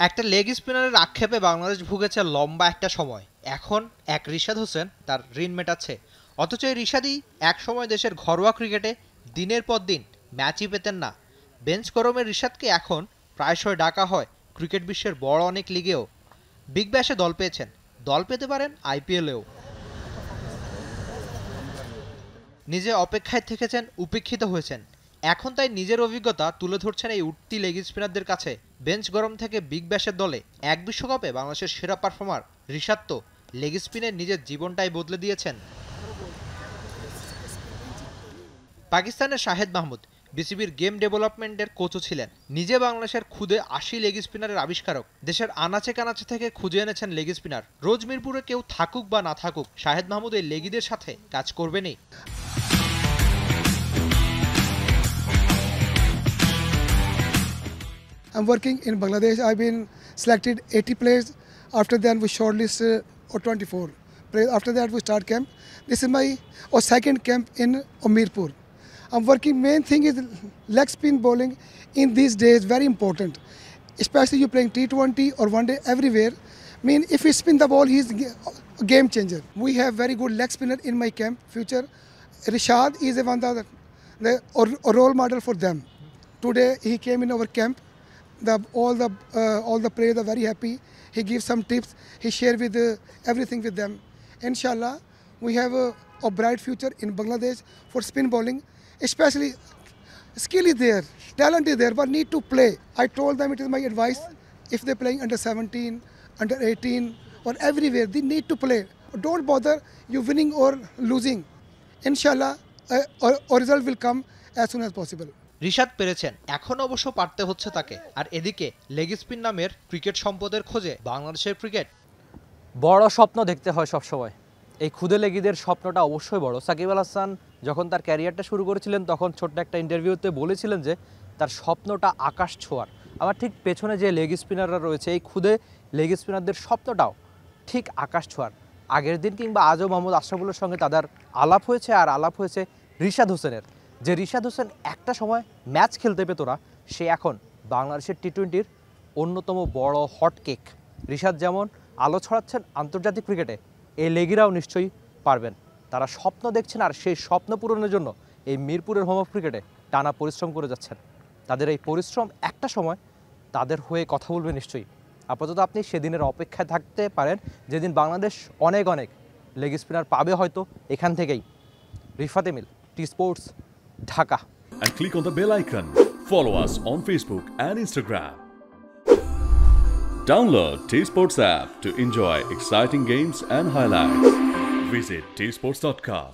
একটা লেগ স্পিনারের আক্ষেপে বাংলাদেশ ভুগেছে লম্বা একটা সময়। এখন এক রিশাদ হোসেন তার ঋণ মেটাচ্ছে। অথচ এই রিশাদই এক সময় দেশের ঘরোয়া ক্রিকেটে দিনের পর দিন ম্যাচই পেতেন না। বেঞ্চ গরমের রিশাদকে এখন প্রায়শই ডাকা হয় ক্রিকেট বিশ্বের বড় অনেক লিগেও। বিগ ব্যাশে দল পেয়েছেন, দল পেতে পারেন আইপিএলেও। নিজে অপেক্ষায় থেকেছেন, উপেক্ষিত হয়েছেন। এখন তাই নিজের অভিজ্ঞতা তুলে ধরছেন এই উঠতি লেগ স্পিনারদের কাছে। বেঞ্চ গরম থেকে বিগ ব্যাশের দলে এক বিশ্বকাপে বাংলাদেশের সেরা পারফর্মার রিশাদ তো লেগ স্পিনের নিজের জীবনটাই বদলে দিয়েছেন। পাকিস্তানের শাহেদ মাহমুদ বিসিবির গেম ডেভেলপমেন্টের কোচও ছিলেন। নিজে বাংলাদেশের খুদে ৮০ লেগ স্পিনারের আবিষ্কারক। দেশের আনাচে কানাচে থেকে খুঁজে এনেছেন লেগ স্পিনার। রোজ মিরপুরে কেউ থাকুক বা না থাকুক, শাহেদ মাহমুদ এই লেগিদের সাথে কাজ করবেনই। I'm working in Bangladesh. I've been selected 80 players. After that, we shortlist or 24 players. After that, we start camp. This is my second camp in Mirpur. I'm working. Main thing is leg spin bowling. In these days, very important. Especially you playing T20 or one day everywhere. If he spin the ball, he's a game changer. We have very good leg spinner in my camp. Future, Rishad is one of the role model for them. Today he came in our camp. All the players are very happy. He gives some tips. He share with everything with them. Inshallah, we have a bright future in Bangladesh for spin bowling. Especially, skill is there, talent is there, but need to play. I told them, it is my advice. If they're playing under 17, under 18, or everywhere, they need to play. Don't bother you winning or losing. Inshallah, a result will come as soon as possible. Rishad পেরেছেন, এখন অবশ্য পারতে হচ্ছে তাকে। আর এদিকে leg spin নামের cricket সম্পদের খোঁজে বাংলাদেশের ক্রিকেট। বড় স্বপ্ন দেখতে হয় সবসময়। এই খুদে লেগিদের স্বপ্নটা অবশ্যই বড়। সাকিব আল হাসান যখন তার ক্যারিয়ারটা শুরু করেছিলেন, তখন ছোট্ট একটা ইন্টারভিউতে বলেছিলেন যে তার স্বপ্নটা আকাশ ছোঁয়ার। আমার ঠিক পেছনে যে লেগ স্পিনাররা রয়েছে, এই খুদে লেগ স্পিনারদের স্বপ্নটাও ঠিক আকাশ ছোঁয়ার। আগের দিন কিংবা আজও মোহাম্মদ আশরাফুলের সঙ্গে তাদের আলাপ হয়েছে, আর আলাপ হয়েছে রিশাদ হোসেনের। যে রিশাদ হোসেন একটা সময় ম্যাচ খেলতে পেত না, সে এখন বাংলাদেশের টি-20-র অন্যতম বড় হটকেক। রিশাদ যেমন আলো ছড়াচ্ছেন আন্তর্জাতিক ক্রিকেটে, এই লেগিরাও নিশ্চয়ই পারবেন। তারা স্বপ্ন দেখছেন, আর সেই স্বপ্ন পূরণের জন্য এই মিরপুরের হোম অফ ক্রিকেটে টানা পরিশ্রম করে যাচ্ছেন। তাদের এই পরিশ্রম একটা সময় তাদের হয়ে কথা বলবে নিশ্চয়ই। আপাতত আপনি সেদিনের অপেক্ষায় থাকতে পারেন, যেদিন বাংলাদেশ অনেক অনেক লেগ স্পিনার পাবে, হয়তো এখান থেকেই। Rifat Emil, T Sports, Dhaka. And click on the bell icon. Follow us on Facebook and Instagram. Download T Sports app to enjoy exciting games and highlights. Visit tsports.com.